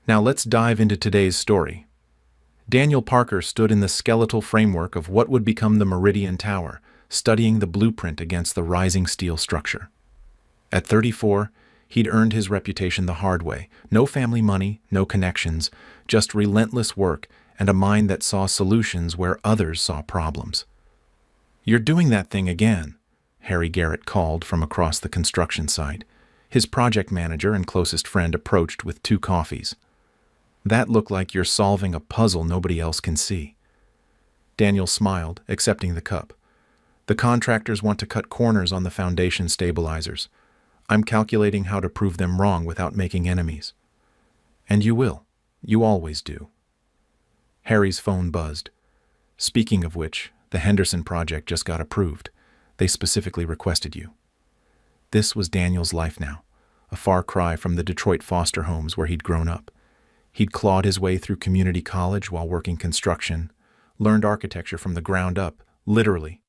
Now let's dive into today's story. Daniel Parker stood in the skeletal framework of what would become the Meridian Tower, studying the blueprint against the rising steel structure. At 34, he'd earned his reputation the hard way. No family money, no connections, just relentless work and a mind that saw solutions where others saw problems. "You're doing that thing again," Harry Garrett called from across the construction site. His project manager and closest friend approached with 2 coffees. "That looked like you're solving a puzzle nobody else can see." Daniel smiled, accepting the cup. "The contractors want to cut corners on the foundation stabilizers. I'm calculating how to prove them wrong without making enemies." "And you will. You always do." Harry's phone buzzed. "Speaking of which, the Henderson project just got approved. They specifically requested you." This was Daniel's life now, a far cry from the Detroit foster homes where he'd grown up. He'd clawed his way through community college while working construction, learned architecture from the ground up, literally.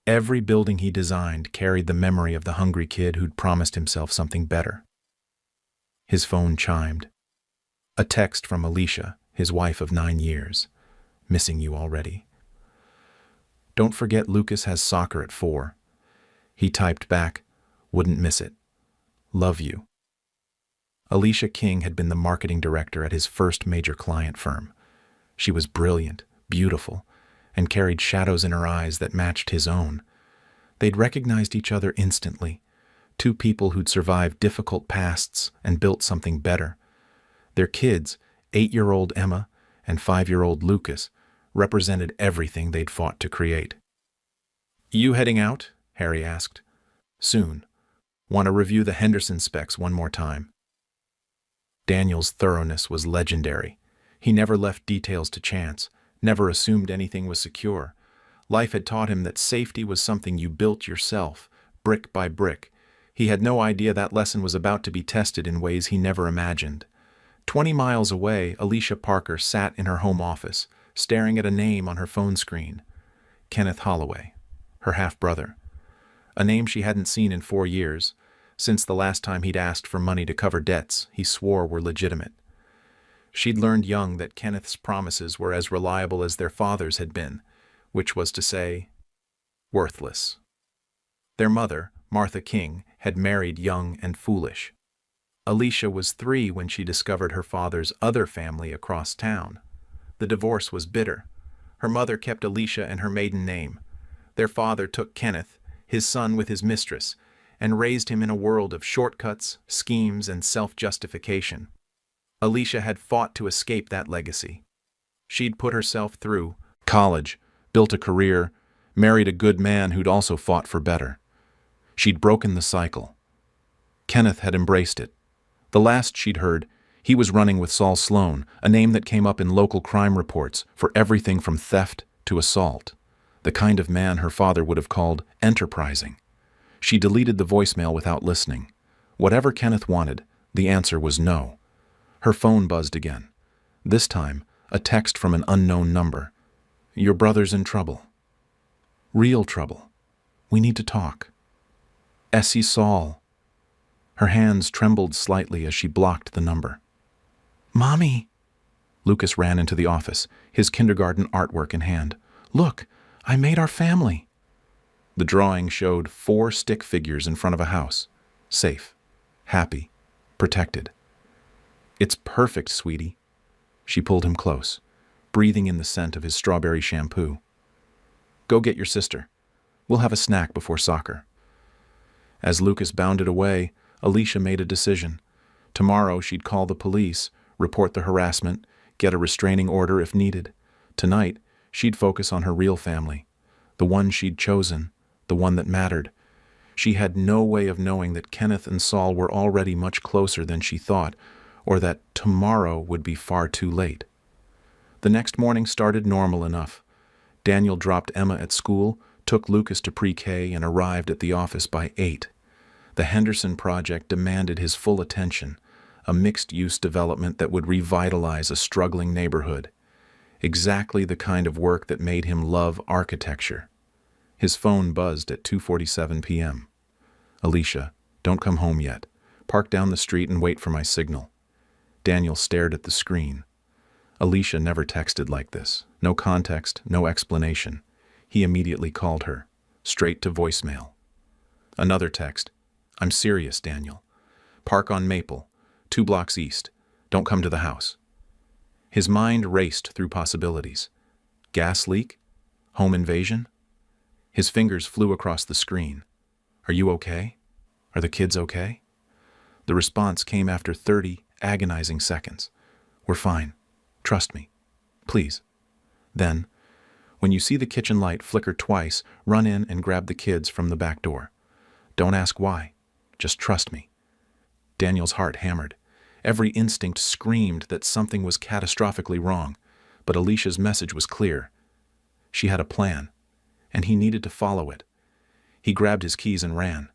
Every building he designed carried the memory of the hungry kid who'd promised himself something better. His phone chimed. A text from Alicia, his wife of 9 years. "Missing you already. Don't forget Lucas has soccer at 4. He typed back, "Wouldn't miss it. Love you." Alicia King had been the marketing director at his first major client firm. She was brilliant, beautiful, and carried shadows in her eyes that matched his own. They'd recognized each other instantly, 2 people who'd survived difficult pasts and built something better. Their kids, 8-year-old Emma and 5-year-old Lucas, represented everything they'd fought to create. "You heading out?" Harry asked. "Soon. Want to review the Henderson specs one more time." Daniel's thoroughness was legendary. He never left details to chance, never assumed anything was secure. Life had taught him that safety was something you built yourself, brick by brick. He had no idea that lesson was about to be tested in ways he never imagined. 20 miles away, Alicia Parker sat in her home office, staring at a name on her phone screen. Kenneth Holloway, her half-brother. A name she hadn't seen in 4 years, since the last time he'd asked for money to cover debts he swore were legitimate. She'd learned young that Kenneth's promises were as reliable as their father's had been, which was to say, worthless. Their mother, Martha King, had married young and foolish. Alicia was 3 when she discovered her father's other family across town. The divorce was bitter. Her mother kept Alicia and her maiden name. Their father took Kenneth, his son with his mistress, and raised him in a world of shortcuts, schemes, and self-justification. Alicia had fought to escape that legacy. She'd put herself through college, built a career, married a good man who'd also fought for better. She'd broken the cycle. Kenneth had embraced it. The last she'd heard, he was running with Saul Sloan, a name that came up in local crime reports for everything from theft to assault. The kind of man her father would have called enterprising. She deleted the voicemail without listening. Whatever Kenneth wanted, the answer was no. Her phone buzzed again. This time, a text from an unknown number. "Your brother's in trouble. Real trouble. We need to talk. Essie Saul." Her hands trembled slightly as she blocked the number. "Mommy!" Lucas ran into the office, his kindergarten artwork in hand. "Look, I made our family." The drawing showed 4 stick figures in front of a house. Safe, happy, protected. "It's perfect, sweetie." She pulled him close, breathing in the scent of his strawberry shampoo. "Go get your sister. We'll have a snack before soccer." As Lucas bounded away, Alicia made a decision. Tomorrow she'd call the police, report the harassment, get a restraining order if needed. Tonight, she'd focus on her real family, the one she'd chosen, the one that mattered. She had no way of knowing that Kenneth and Saul were already much closer than she thought, or that tomorrow would be far too late. The next morning started normal enough. Daniel dropped Emma at school, took Lucas to pre-K, and arrived at the office by 8. The Henderson project demanded his full attention, a mixed-use development that would revitalize a struggling neighborhood. Exactly the kind of work that made him love architecture. His phone buzzed at 2:47 p.m. "Alicia, don't come home yet. Park down the street and wait for my signal." Daniel stared at the screen. Alicia never texted like this. No context, no explanation. He immediately called her, straight to voicemail. Another text. I'm serious, Daniel. Park on Maple, 2 blocks east. Don't come to the house. His mind raced through possibilities. Gas leak? Home invasion? His fingers flew across the screen. Are you okay? Are the kids okay? The response came after 30 agonizing seconds. We're fine. Trust me. Please. Then, when you see the kitchen light flicker twice, run in and grab the kids from the back door. Don't ask why. Just trust me. Daniel's heart hammered. Every instinct screamed that something was catastrophically wrong, but Alicia's message was clear. She had a plan, and he needed to follow it. He grabbed his keys and ran.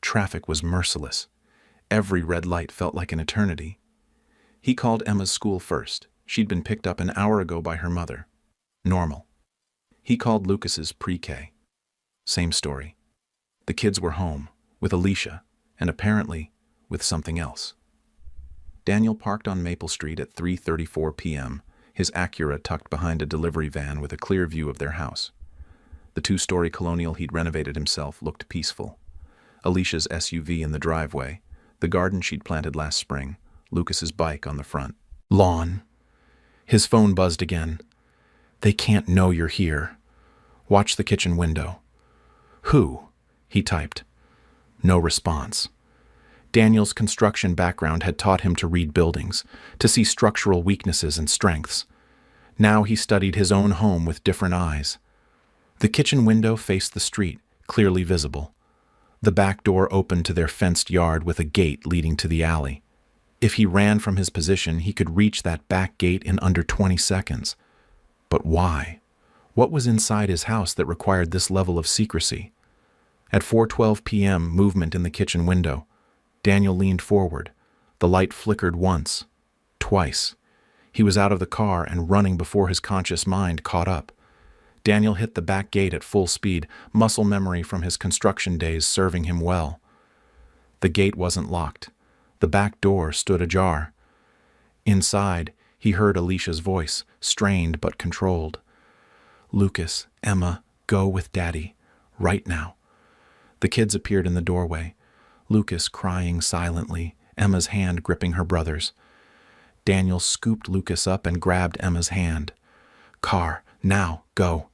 Traffic was merciless. Every red light felt like an eternity. He called Emma's school first. She'd been picked up an hour ago by her mother. Normal. He called Lucas's pre-K. Same story. The kids were home, with Alicia, and apparently with something else. Daniel parked on Maple Street at 3:34 p.m., his Acura tucked behind a delivery van with a clear view of their house. The 2-story colonial he'd renovated himself looked peaceful. Alicia's SUV in the driveway, the garden she'd planted last spring, Lucas's bike on the front lawn. His phone buzzed again. They can't know you're here. Watch the kitchen window. Who? He typed. No response. Daniel's construction background had taught him to read buildings, to see structural weaknesses and strengths. Now he studied his own home with different eyes. The kitchen window faced the street, clearly visible. The back door opened to their fenced yard with a gate leading to the alley. If he ran from his position, he could reach that back gate in under 20 seconds. But why? What was inside his house that required this level of secrecy? At 4:12 p.m., movement in the kitchen window. Daniel leaned forward. The light flickered once, twice. He was out of the car and running before his conscious mind caught up. Daniel hit the back gate at full speed, muscle memory from his construction days serving him well. The gate wasn't locked. The back door stood ajar. Inside, he heard Alicia's voice, strained but controlled. Lucas, Emma, go with Daddy. Right now. The kids appeared in the doorway. Lucas crying silently, Emma's hand gripping her brother's. Daniel scooped Lucas up and grabbed Emma's hand. Car, now, go.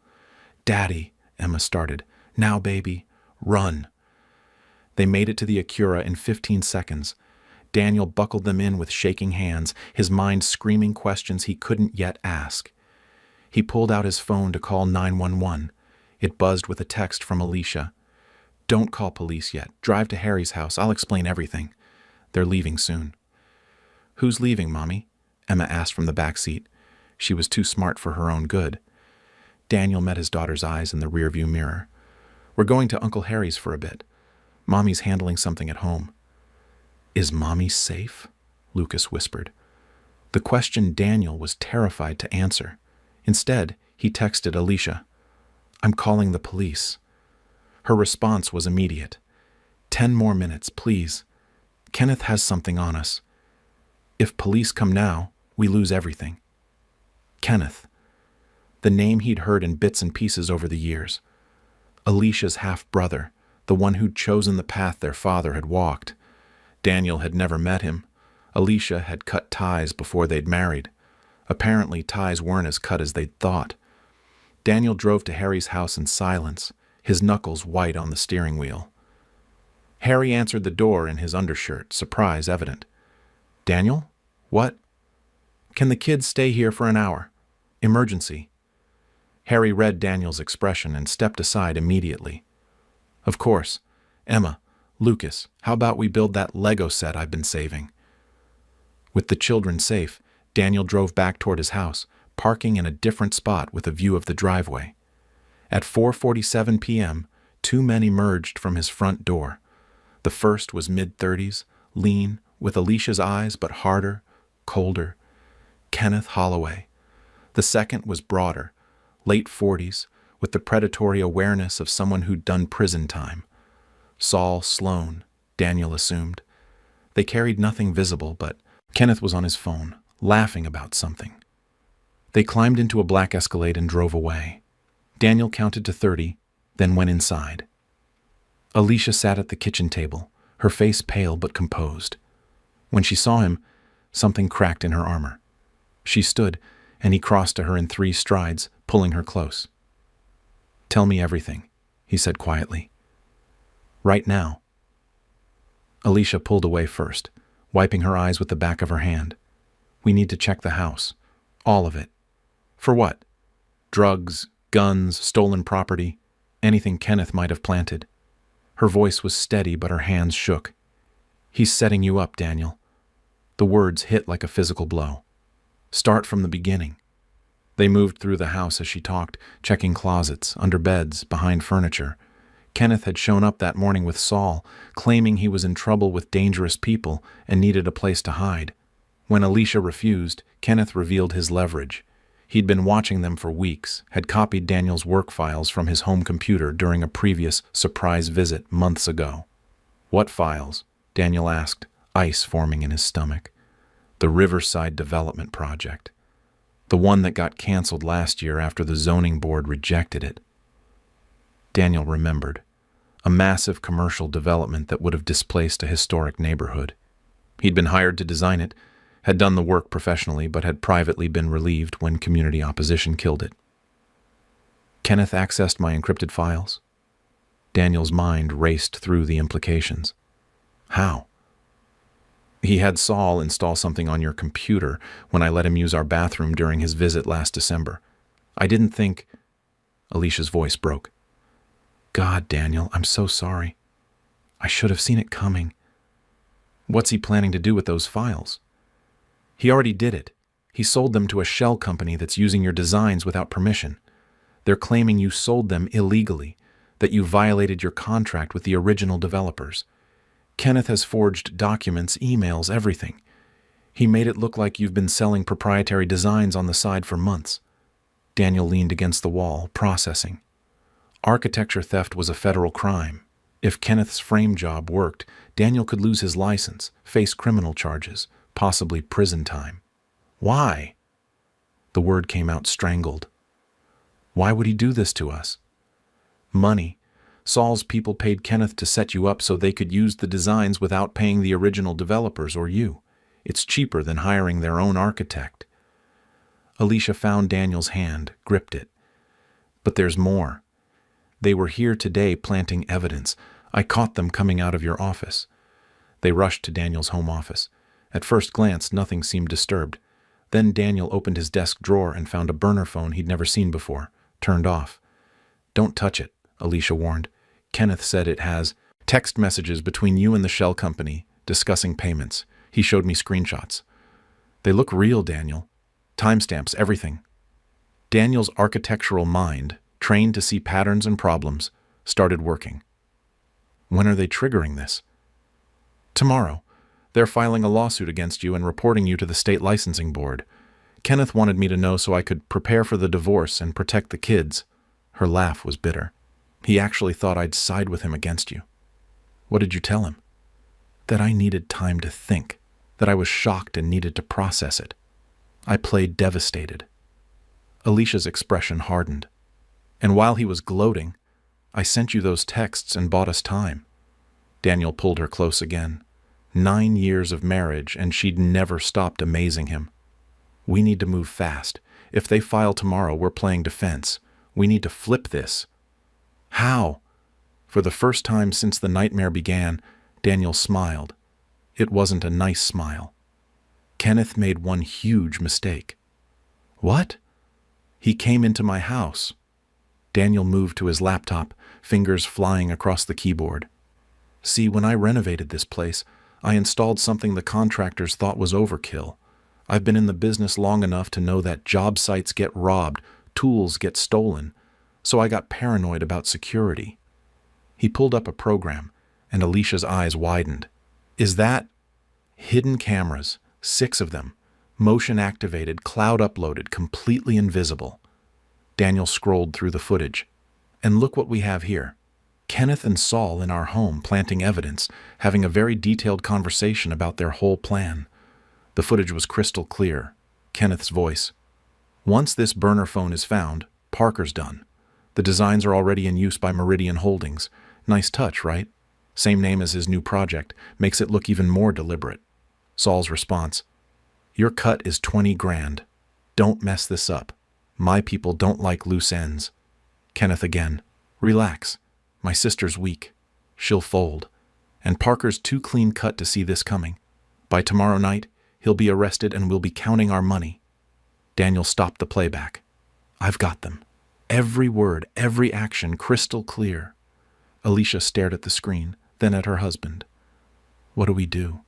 Daddy, Emma started. Now, baby, run. They made it to the Acura in 15 seconds. Daniel buckled them in with shaking hands, his mind screaming questions he couldn't yet ask. He pulled out his phone to call 911. It buzzed with a text from Alicia. Don't call police yet. Drive to Harry's house. I'll explain everything. They're leaving soon. Who's leaving, Mommy? Emma asked from the back seat. She was too smart for her own good. Daniel met his daughter's eyes in the rearview mirror. We're going to Uncle Harry's for a bit. Mommy's handling something at home. Is Mommy safe? Lucas whispered. The question Daniel was terrified to answer. Instead, he texted Alicia. I'm calling the police. Her response was immediate. 10 more minutes, please. Kenneth has something on us. If police come now, we lose everything. Kenneth. The name he'd heard in bits and pieces over the years. Alicia's half-brother, the one who'd chosen the path their father had walked. Daniel had never met him. Alicia had cut ties before they'd married. Apparently, ties weren't as cut as they'd thought. Daniel drove to Harry's house in silence, his knuckles white on the steering wheel. Harry answered the door in his undershirt, surprise evident. Daniel? What? Can the kids stay here for an hour? Emergency. Harry read Daniel's expression and stepped aside immediately. Of course. Emma, Lucas, how about we build that Lego set I've been saving? With the children safe, Daniel drove back toward his house, parking in a different spot with a view of the driveway. At 4:47 p.m., 2 men emerged from his front door. The first was mid-30s, lean, with Alicia's eyes but harder, colder. Kenneth Holloway. The second was broader, late 40s, with the predatory awareness of someone who'd done prison time. Saul Sloan, Daniel assumed. They carried nothing visible but Kenneth was on his phone, laughing about something. They climbed into a black Escalade and drove away. Daniel counted to 30, then went inside. Alicia sat at the kitchen table, her face pale but composed. When she saw him, something cracked in her armor. She stood, and he crossed to her in 3 strides, pulling her close. "Tell me everything," he said quietly. "Right now." Alicia pulled away first, wiping her eyes with the back of her hand. "We need to check the house. All of it." "For what?" "Drugs, guns, stolen property, anything Kenneth might have planted." Her voice was steady, but her hands shook. "He's setting you up, Daniel." The words hit like a physical blow. "Start from the beginning." They moved through the house as she talked, checking closets, under beds, behind furniture. Kenneth had shown up that morning with Saul, claiming he was in trouble with dangerous people and needed a place to hide. When Alicia refused, Kenneth revealed his leverage. He'd been watching them for weeks, had copied Daniel's work files from his home computer during a previous surprise visit months ago. "What files?" Daniel asked, ice forming in his stomach. "The Riverside Development Project. The one that got canceled last year after the zoning board rejected it." Daniel remembered. A massive commercial development that would have displaced a historic neighborhood. He'd been hired to design it, had done the work professionally, but had privately been relieved when community opposition killed it. "Kenneth accessed my encrypted files?" Daniel's mind raced through the implications. "How?" "He had Saul install something on your computer when I let him use our bathroom during his visit last December. I didn't think—" Alicia's voice broke. "God, Daniel, I'm so sorry. I should have seen it coming." "What's he planning to do with those files?" "He already did it. He sold them to a shell company that's using your designs without permission. They're claiming you sold them illegally, that you violated your contract with the original developers. Kenneth has forged documents, emails, everything. He made it look like you've been selling proprietary designs on the side for months." Daniel leaned against the wall, processing. Architecture theft was a federal crime. If Kenneth's frame job worked, Daniel could lose his license, face criminal charges, possibly prison time. "Why?" The word came out strangled. "Why would he do this to us?" "Money. Saul's people paid Kenneth to set you up so they could use the designs without paying the original developers or you. It's cheaper than hiring their own architect." Alicia found Daniel's hand, gripped it. "But there's more. They were here today planting evidence. I caught them coming out of your office." They rushed to Daniel's home office. At first glance, nothing seemed disturbed. Then Daniel opened his desk drawer and found a burner phone he'd never seen before, turned off. "Don't touch it," Alicia warned. "Kenneth said it has text messages between you and the shell company discussing payments. He showed me screenshots. They look real, Daniel. Timestamps, everything." Daniel's architectural mind, trained to see patterns and problems, started working. "When are they triggering this?" "Tomorrow. They're filing a lawsuit against you and reporting you to the state licensing board. Kenneth wanted me to know so I could prepare for the divorce and protect the kids." Her laugh was bitter. "He actually thought I'd side with him against you." "What did you tell him?" "That I needed time to think, that I was shocked and needed to process it." I played devastated. Alicia's expression hardened. "And while he was gloating, I sent you those texts and bought us time." Daniel pulled her close again. 9 years of marriage, and she'd never stopped amazing him. "We need to move fast. If they file tomorrow, we're playing defense. We need to flip this." "How?" For the first time since the nightmare began, Daniel smiled. It wasn't a nice smile. "Kenneth made one huge mistake." "What?" "He came into my house." Daniel moved to his laptop, fingers flying across the keyboard. "See, when I renovated this place, I installed something the contractors thought was overkill. I've been in the business long enough to know that job sites get robbed, tools get stolen, so I got paranoid about security." He pulled up a program, and Alicia's eyes widened. "Is that—" "Hidden cameras, 6 of them, motion-activated, cloud-uploaded, completely invisible." Daniel scrolled through the footage. "And look what we have here. Kenneth and Saul in our home planting evidence, having a very detailed conversation about their whole plan. The footage was crystal clear. Kenneth's voice. Once this burner phone is found, Parker's done. The designs are already in use by Meridian Holdings. Nice touch, right? Same name as his new project. Makes it look even more deliberate. Saul's response. Your cut is 20 grand. Don't mess this up. My people don't like loose ends. Kenneth again. Relax. My sister's weak. She'll fold. And Parker's too clean cut to see this coming. By tomorrow night, he'll be arrested and we'll be counting our money. Daniel stopped the playback. I've got them. Every word, every action, crystal clear. Alicia stared at the screen, then at her husband. What do?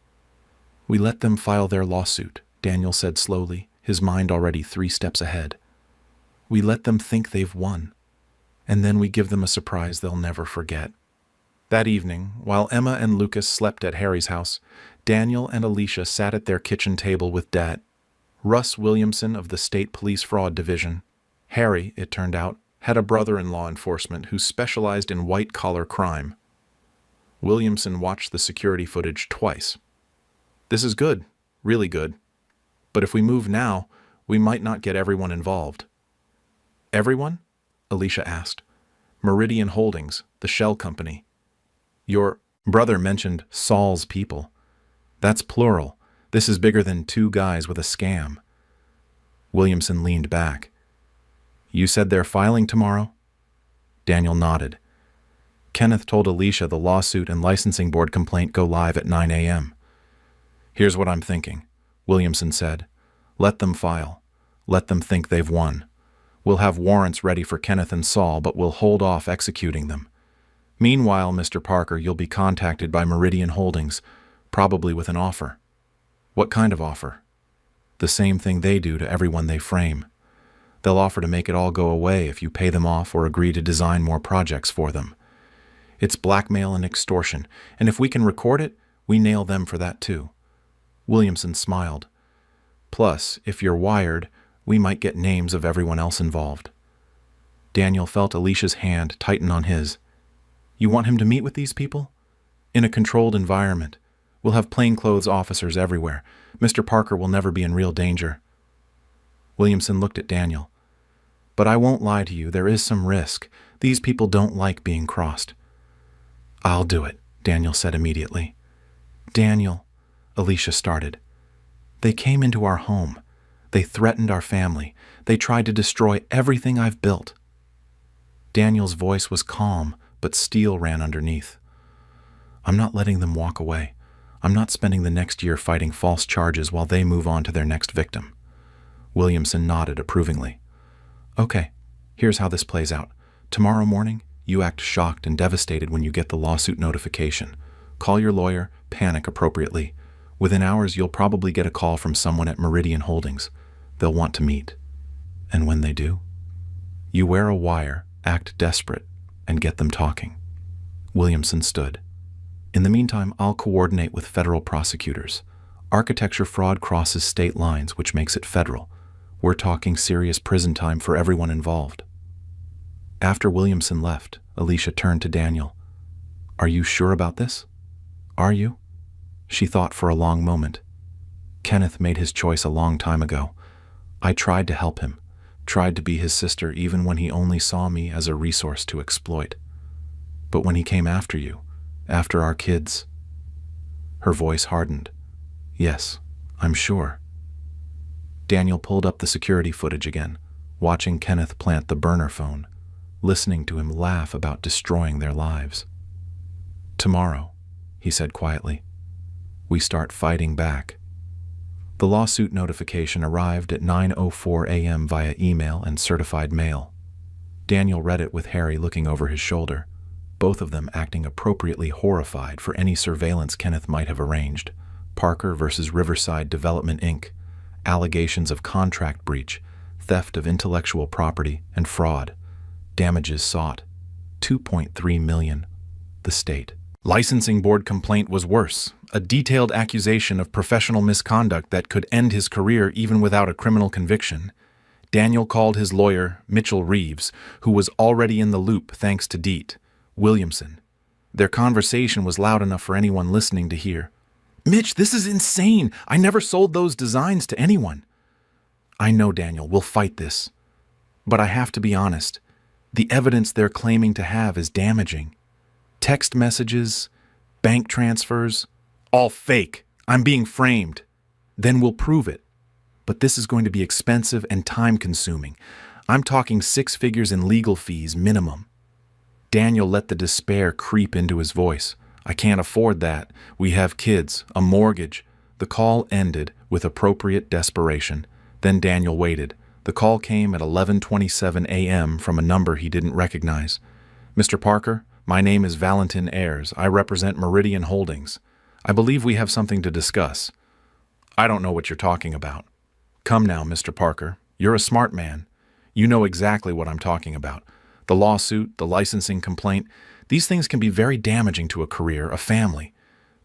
We let them file their lawsuit, Daniel said slowly, his mind already 3 steps ahead. We let them think they've won. And then we give them a surprise they'll never forget. That evening, while Emma and Lucas slept at Harry's house, Daniel and Alicia sat at their kitchen table with Dad. Russ Williamson of the State Police Fraud Division. Harry, it turned out, had a brother in law enforcement who specialized in white-collar crime. Williamson watched the security footage twice. This is good, really good. But if we move now, we might not get everyone involved. Everyone? Alicia asked. Meridian Holdings, the shell company. Your brother mentioned Saul's people. That's plural. This is bigger than 2 guys with a scam. Williamson leaned back. You said they're filing tomorrow? Daniel nodded. Kenneth told Alicia the lawsuit and licensing board complaint go live at 9 a.m. Here's what I'm thinking, Williamson said. Let them file. Let them think they've won. We'll have warrants ready for Kenneth and Saul, but we'll hold off executing them. Meanwhile, Mr. Parker, you'll be contacted by Meridian Holdings, probably with an offer. What kind of offer? The same thing they do to everyone they frame. They'll offer to make it all go away if you pay them off or agree to design more projects for them. It's blackmail and extortion, and if we can record it, we nail them for that too. Williamson smiled. Plus, if you're wired, we might get names of everyone else involved. Daniel felt Alicia's hand tighten on his. You want him to meet with these people? In a controlled environment. We'll have plainclothes officers everywhere. Mr. Parker will never be in real danger. Williamson looked at Daniel. But I won't lie to you, there is some risk. These people don't like being crossed. I'll do it, Daniel said immediately. Daniel, Alicia started. They came into our home. They threatened our family. They tried to destroy everything I've built. Daniel's voice was calm, but steel ran underneath. I'm not letting them walk away. I'm not spending the next year fighting false charges while they move on to their next victim. Williamson nodded approvingly. Okay, here's how this plays out. Tomorrow morning, you act shocked and devastated when you get the lawsuit notification. Call your lawyer, panic appropriately. Within hours, you'll probably get a call from someone at Meridian Holdings. They'll want to meet. And when they do, you wear a wire, act desperate, and get them talking. Williamson stood. In the meantime, I'll coordinate with federal prosecutors. Architecture fraud crosses state lines, which makes it federal. We're talking serious prison time for everyone involved. After Williamson left, Alicia turned to Daniel. Are you sure about this? Are you? She thought for a long moment. Kenneth made his choice a long time ago. I tried to help him, tried to be his sister even when he only saw me as a resource to exploit. But when he came after you, after our kids... Her voice hardened. Yes, I'm sure. Daniel pulled up the security footage again, watching Kenneth plant the burner phone, listening to him laugh about destroying their lives. Tomorrow, he said quietly, we start fighting back. The lawsuit notification arrived at 9:04 a.m. via email and certified mail. Daniel read it with Harry looking over his shoulder, both of them acting appropriately horrified for any surveillance Kenneth might have arranged. Parker versus Riverside Development, Inc., allegations of contract breach, theft of intellectual property, and fraud. Damages sought, $2.3 million. The state. Licensing board complaint was worse, a detailed accusation of professional misconduct that could end his career even without a criminal conviction. Daniel called his lawyer, Mitchell Reeves, who was already in the loop thanks to Deet, Williamson. Their conversation was loud enough for anyone listening to hear. Mitch, this is insane. I never sold those designs to anyone. I know, Daniel, we'll fight this. But I have to be honest. The evidence they're claiming to have is damaging. Text messages, bank transfers, all fake. I'm being framed. Then we'll prove it. But this is going to be expensive and time-consuming. I'm talking 6 figures in legal fees minimum. Daniel let the despair creep into his voice. I can't afford that. We have kids, a mortgage. The call ended with appropriate desperation. Then Daniel waited. The call came at 11:27 a.m. from a number he didn't recognize. Mr. Parker, my name is Valentin Ayers. I represent Meridian Holdings. I believe we have something to discuss. I don't know what you're talking about. Come now, Mr. Parker. You're a smart man. You know exactly what I'm talking about. The lawsuit, the licensing complaint, these things can be very damaging to a career, a family.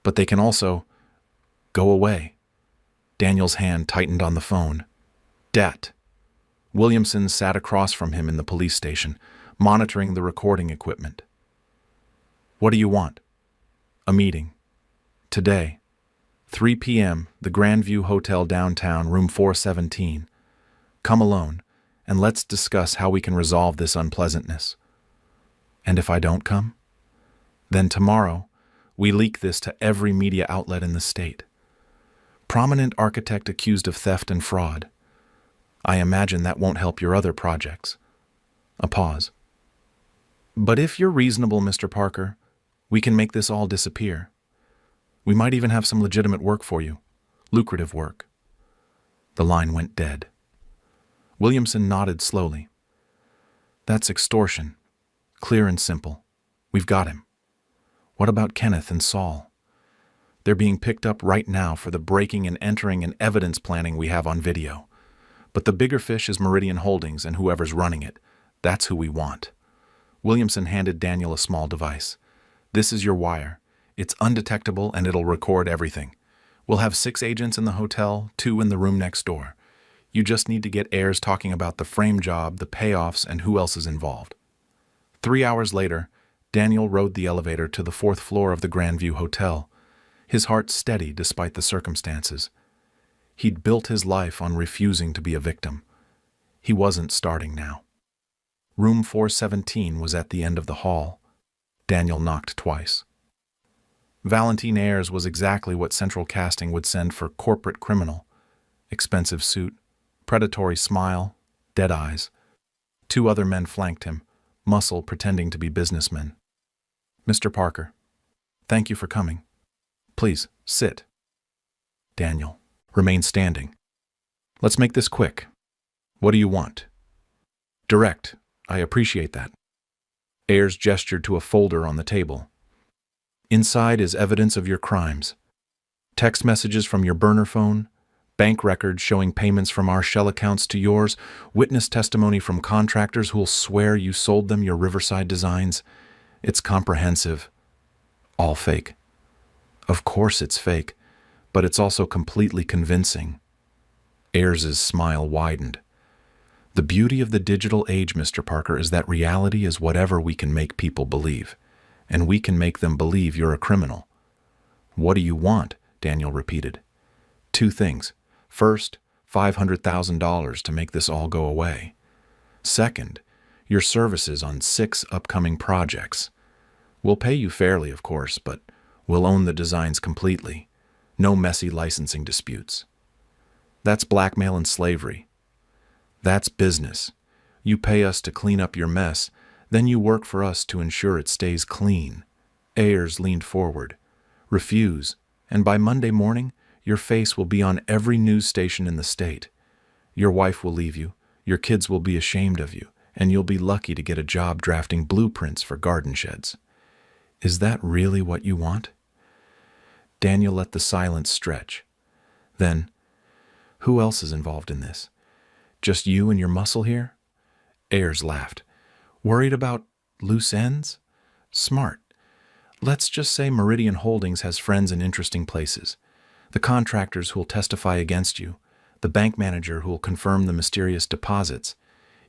But they can also go away. Daniel's hand tightened on the phone. Debt. Williamson sat across from him in the police station, monitoring the recording equipment. What do you want? A meeting. Today. 3 p.m., the Grandview Hotel downtown, room 417. Come alone, and let's discuss how we can resolve this unpleasantness. And if I don't come? Then tomorrow, we leak this to every media outlet in the state. Prominent architect accused of theft and fraud. I imagine that won't help your other projects. A pause. But if you're reasonable, Mr. Parker, we can make this all disappear. We might even have some legitimate work for you. Lucrative work. The line went dead. Williamson nodded slowly. That's extortion. Clear and simple. We've got him. What about Kenneth and Saul? They're being picked up right now for the breaking and entering and evidence planning we have on video. But the bigger fish is Meridian Holdings and whoever's running it. That's who we want. Williamson handed Daniel a small device. This is your wire. It's undetectable and it'll record everything. We'll have 6 agents in the hotel, 2 in the room next door. You just need to get Ayers talking about the frame job, the payoffs, and who else is involved. 3 hours later, Daniel rode the elevator to the 4th floor of the Grandview Hotel, his heart steady despite the circumstances. He'd built his life on refusing to be a victim. He wasn't starting now. Room 417 was at the end of the hall. Daniel knocked twice. Valentin Ayers was exactly what central casting would send for corporate criminal. Expensive suit, predatory smile, dead eyes. 2 other men flanked him, muscle pretending to be businessmen. Mr. Parker, thank you for coming. Please, sit. Daniel, remain standing. Let's make this quick. What do you want? Direct. I appreciate that. Ayers gestured to a folder on the table. Inside is evidence of your crimes. Text messages from your burner phone, bank records showing payments from our shell accounts to yours, witness testimony from contractors who'll swear you sold them your Riverside designs. It's comprehensive. All fake. Of course it's fake, but it's also completely convincing. Ayers' smile widened. The beauty of the digital age, Mr. Parker, is that reality is whatever we can make people believe, and we can make them believe you're a criminal. What do you want? Daniel repeated. 2 things. First, $500,000 to make this all go away. Second, your services on 6 upcoming projects. We'll pay you fairly, of course, but we'll own the designs completely. No messy licensing disputes. That's blackmail and slavery. That's business. You pay us to clean up your mess, then you work for us to ensure it stays clean. Ayers leaned forward. Refuse, and by Monday morning, your face will be on every news station in the state. Your wife will leave you, your kids will be ashamed of you, and you'll be lucky to get a job drafting blueprints for garden sheds. Is that really what you want? Daniel let the silence stretch. Then, who else is involved in this? Just you and your muscle here? Ayers laughed. Worried about loose ends? Smart. Let's just say Meridian Holdings has friends in interesting places. The contractors who'll testify against you, the bank manager who'll confirm the mysterious deposits,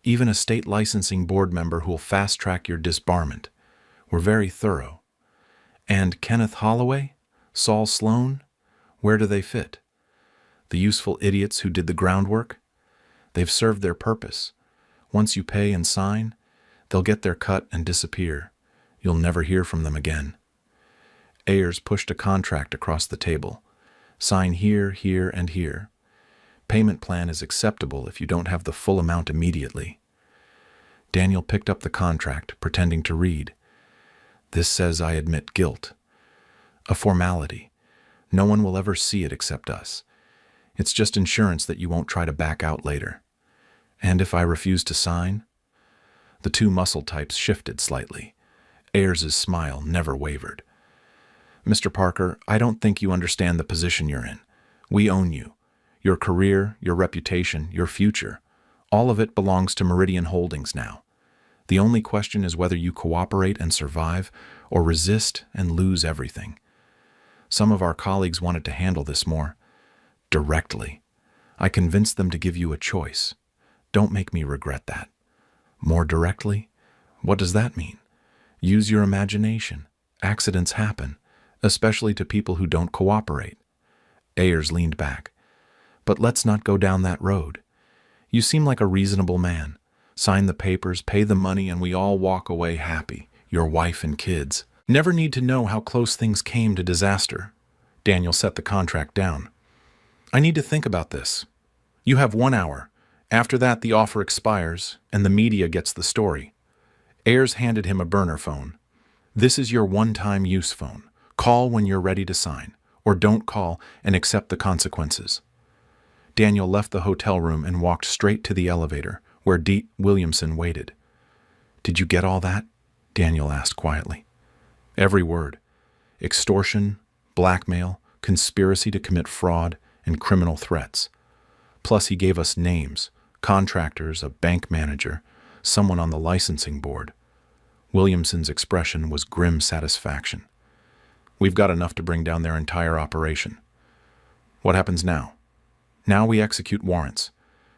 even a state licensing board member who'll fast-track your disbarment. We're very thorough. And Kenneth Holloway? Saul Sloan? Where do they fit? The useful idiots who did the groundwork? They've served their purpose. Once you pay and sign, they'll get their cut and disappear. You'll never hear from them again. Ayers pushed a contract across the table. Sign here, here, and here. Payment plan is acceptable if you don't have the full amount immediately. Daniel picked up the contract, pretending to read. This says I admit guilt. A formality. No one will ever see it except us. It's just insurance that you won't try to back out later. And if I refuse to sign? The two muscle types shifted slightly. Ayers' smile never wavered. Mr. Parker, I don't think you understand the position you're in. We own you. Your career, your reputation, your future. All of it belongs to Meridian Holdings now. The only question is whether you cooperate and survive, or resist and lose everything. Some of our colleagues wanted to handle this more directly. I convinced them to give you a choice. Don't make me regret that. More directly? What does that mean? Use your imagination. Accidents happen, especially to people who don't cooperate. Ayers leaned back. But let's not go down that road. You seem like a reasonable man. Sign the papers, pay the money, and we all walk away happy, your wife and kids. Never need to know how close things came to disaster. Daniel set the contract down. I need to think about this. You have 1 hour. After that, the offer expires, and the media gets the story. Ayers handed him a burner phone. This is your one-time use phone. Call when you're ready to sign, or don't call and accept the consequences. Daniel left the hotel room and walked straight to the elevator, where Dee Williamson waited. Did you get all that? Daniel asked quietly. Every word. Extortion, blackmail, conspiracy to commit fraud, and criminal threats. Plus he gave us names, contractors, a bank manager, someone on the licensing board. Williamson's expression was grim satisfaction. We've got enough to bring down their entire operation. What happens now? Now we execute warrants.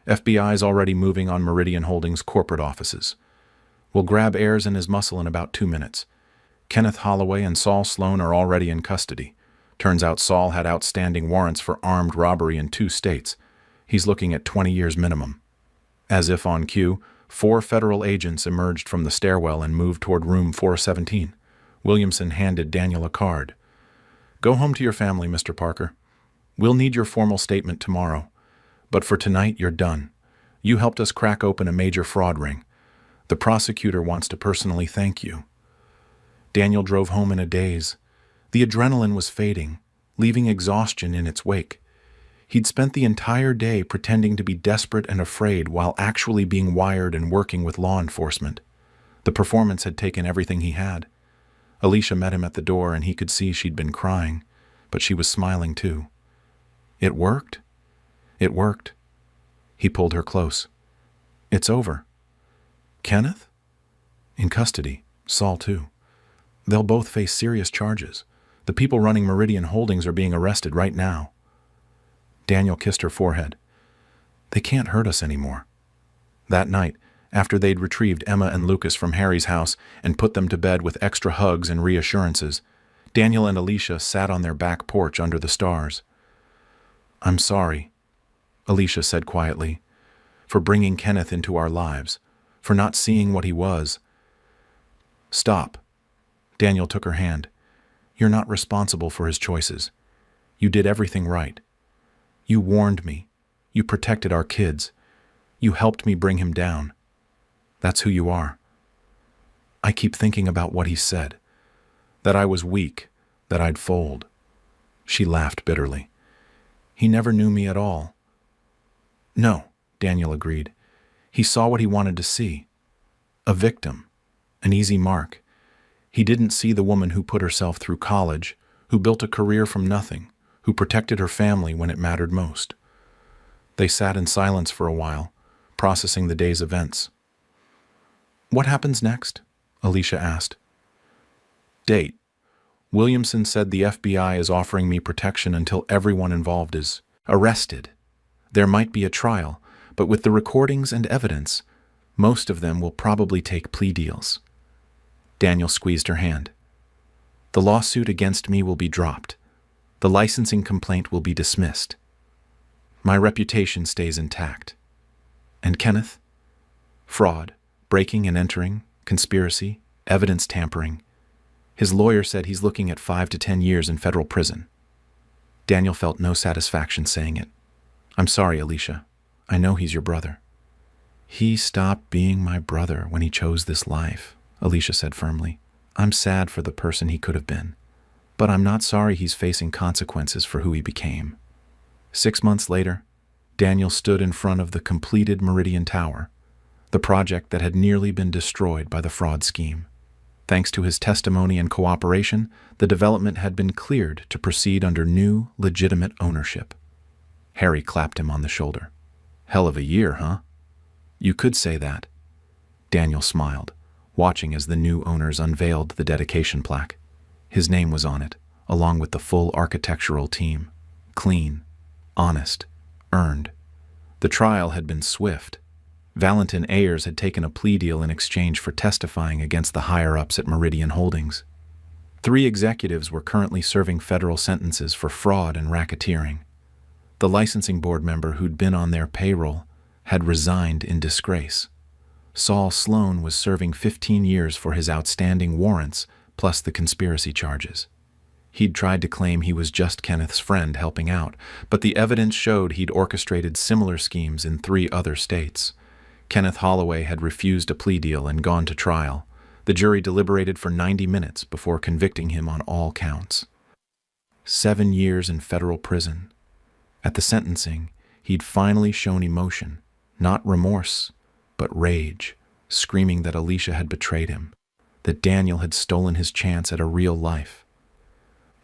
FBI's already moving on Meridian Holdings' corporate offices. We'll grab Ayers and his muscle in about 2 minutes. Kenneth Holloway and Saul Sloan are already in custody. Turns out Saul had outstanding warrants for armed robbery in 2 states. He's looking at 20 years minimum. As if on cue, 4 federal agents emerged from the stairwell and moved toward room 417. Williamson handed Daniel a card. Go home to your family, Mr. Parker. We'll need your formal statement tomorrow. But for tonight, you're done. You helped us crack open a major fraud ring. The prosecutor wants to personally thank you. Daniel drove home in a daze. The adrenaline was fading, leaving exhaustion in its wake. He'd spent the entire day pretending to be desperate and afraid while actually being wired and working with law enforcement. The performance had taken everything he had. Alicia met him at the door and he could see she'd been crying, but she was smiling too. It worked? It worked. He pulled her close. It's over. Kenneth? In custody. Saul too. They'll both face serious charges. The people running Meridian Holdings are being arrested right now. Daniel kissed her forehead. They can't hurt us anymore. That night, after they'd retrieved Emma and Lucas from Harry's house and put them to bed with extra hugs and reassurances, Daniel and Alicia sat on their back porch under the stars. I'm sorry, Alicia said quietly, for bringing Kenneth into our lives, for not seeing what he was. Stop. Daniel took her hand. You're not responsible for his choices. You did everything right. You warned me. You protected our kids. You helped me bring him down. That's who you are. I keep thinking about what he said. That I was weak, that I'd fold. She laughed bitterly. He never knew me at all. No, Daniel agreed. He saw what he wanted to see. A victim. An easy mark. He didn't see the woman who put herself through college, who built a career from nothing, who protected her family when it mattered most. They sat in silence for a while, processing the day's events. What happens next? Alicia asked. Date. Williamson said the FBI is offering me protection until everyone involved is arrested. There might be a trial, but with the recordings and evidence, most of them will probably take plea deals. Daniel squeezed her hand. The lawsuit against me will be dropped. The licensing complaint will be dismissed. My reputation stays intact. And Kenneth? Fraud, breaking and entering, conspiracy, evidence tampering. His lawyer said he's looking at 5 to 10 years in federal prison. Daniel felt no satisfaction saying it. I'm sorry, Alicia. I know he's your brother. He stopped being my brother when he chose this life, Alicia said firmly. I'm sad for the person he could have been, but I'm not sorry he's facing consequences for who he became. 6 months later, Daniel stood in front of the completed Meridian Tower, the project that had nearly been destroyed by the fraud scheme. Thanks to his testimony and cooperation, the development had been cleared to proceed under new, legitimate ownership. Harry clapped him on the shoulder. Hell of a year, huh? You could say that. Daniel smiled, watching as the new owners unveiled the dedication plaque. His name was on it, along with the full architectural team. Clean, honest, earned. The trial had been swift. Valentin Ayers had taken a plea deal in exchange for testifying against the higher-ups at Meridian Holdings. 3 executives were currently serving federal sentences for fraud and racketeering. The licensing board member who'd been on their payroll had resigned in disgrace. Saul Sloan was serving 15 years for his outstanding warrants plus the conspiracy charges. He'd tried to claim he was just Kenneth's friend helping out, but the evidence showed he'd orchestrated similar schemes in 3 other states. Kenneth Holloway had refused a plea deal and gone to trial. The jury deliberated for 90 minutes before convicting him on all counts. 7 years in federal prison. At the sentencing, he'd finally shown emotion, not remorse, but rage, screaming that Alicia had betrayed him, that Daniel had stolen his chance at a real life.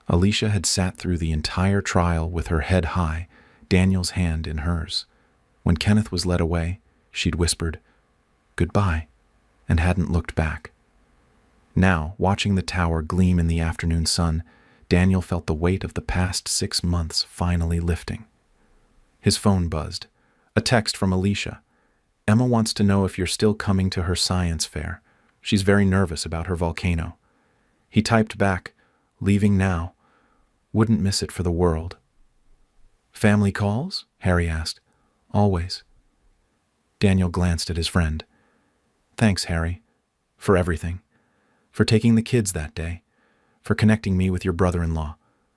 Alicia had sat through the entire trial with her head high, Daniel's hand in hers. When Kenneth was led away, she'd whispered, "Goodbye," and hadn't looked back. Now, watching the tower gleam in the afternoon sun, Daniel felt the weight of the past 6 months finally lifting. His phone buzzed. A text from Alicia. Emma wants to know if you're still coming to her science fair. She's very nervous about her volcano. He typed back, "Leaving now. Wouldn't miss it for the world." "Family calls?" Harry asked. "Always." Daniel glanced at his friend. "Thanks, Harry, for everything. For taking the kids that day. For connecting me with your brother-in-law.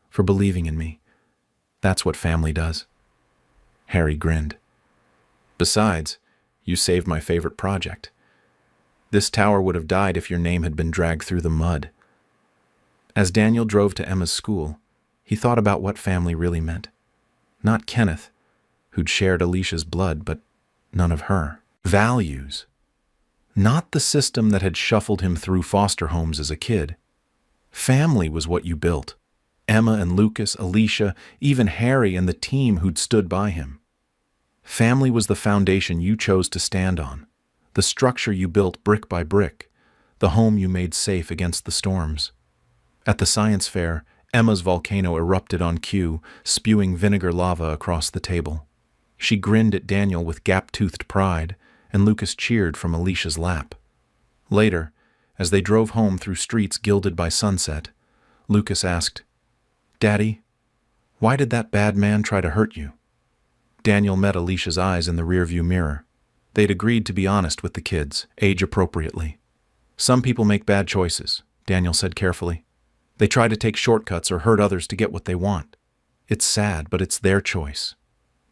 For believing in me. That's what family does." Harry grinned. "Besides, you saved my favorite project. This tower would have died if your name had been dragged through the mud." As Daniel drove to Emma's school, he thought about what family really meant. Not Kenneth, who'd shared Alicia's blood, but none of her. Values. Not the system that had shuffled him through foster homes as a kid. Family was what you built. Emma and Lucas, Alicia, even Harry and the team who'd stood by him. Family was the foundation you chose to stand on, the structure you built brick by brick, the home you made safe against the storms. At the science fair, Emma's volcano erupted on cue, spewing vinegar lava across the table. She grinned at Daniel with gap-toothed pride, and Lucas cheered from Alicia's lap. Later, as they drove home through streets gilded by sunset, Lucas asked, "Daddy, why did that bad man try to hurt you?" Daniel met Alicia's eyes in the rearview mirror. They'd agreed to be honest with the kids, age appropriately. "Some people make bad choices," Daniel said carefully. "They try to take shortcuts or hurt others to get what they want. It's sad, but it's their choice."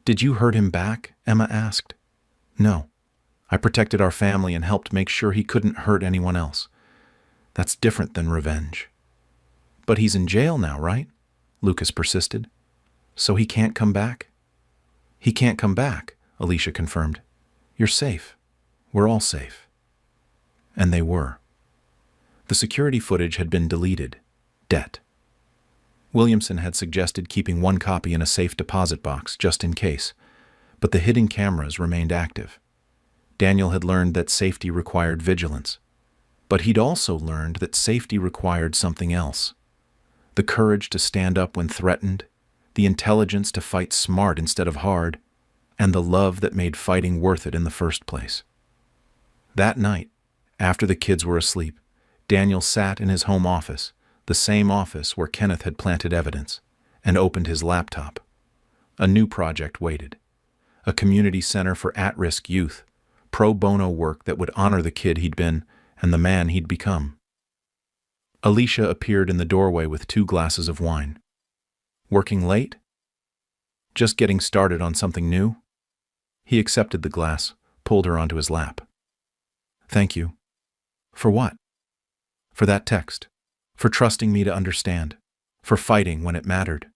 "Did you hurt him back?" Emma asked. "No. I protected our family and helped make sure he couldn't hurt anyone else. That's different than revenge." "But he's in jail now, right?" Lucas persisted. "So he can't come back?" "He can't come back," Alicia confirmed. "You're safe. We're all safe." And they were. The security footage had been deleted. Debt. Williamson had suggested keeping 1 copy in a safe deposit box, just in case, but the hidden cameras remained active. Daniel had learned that safety required vigilance, but he'd also learned that safety required something else. The courage to stand up when threatened, the intelligence to fight smart instead of hard, and the love that made fighting worth it in the first place. That night, after the kids were asleep, Daniel sat in his home office, the same office where Kenneth had planted evidence, and opened his laptop. A new project waited. A community center for at-risk youth, pro bono work that would honor the kid he'd been and the man he'd become. Alicia appeared in the doorway with 2 glasses of wine. Working late? Just getting started on something new? He accepted the glass, pulled her onto his lap. Thank you. For what? For that text. For trusting me to understand. For fighting when it mattered.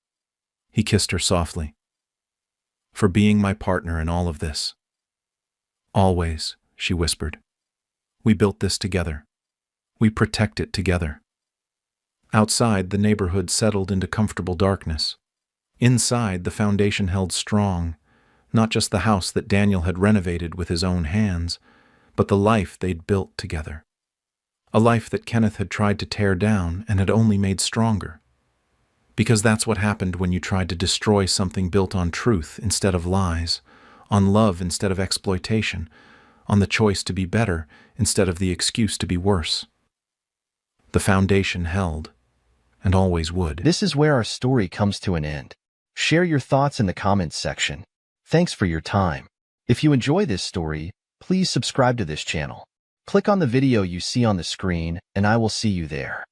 He kissed her softly. For being my partner in all of this. Always, she whispered. We built this together. We protect it together. Outside, the neighborhood settled into comfortable darkness. Inside, the foundation held strong, not just the house that Daniel had renovated with his own hands, but the life they'd built together. A life that Kenneth had tried to tear down and had only made stronger. Because that's what happened when you tried to destroy something built on truth instead of lies, on love instead of exploitation, on the choice to be better instead of the excuse to be worse. The foundation held, and always would. This is where our story comes to an end. Share your thoughts in the comments section. Thanks for your time. If you enjoy this story, please subscribe to this channel. Click on the video you see on the screen, and I will see you there.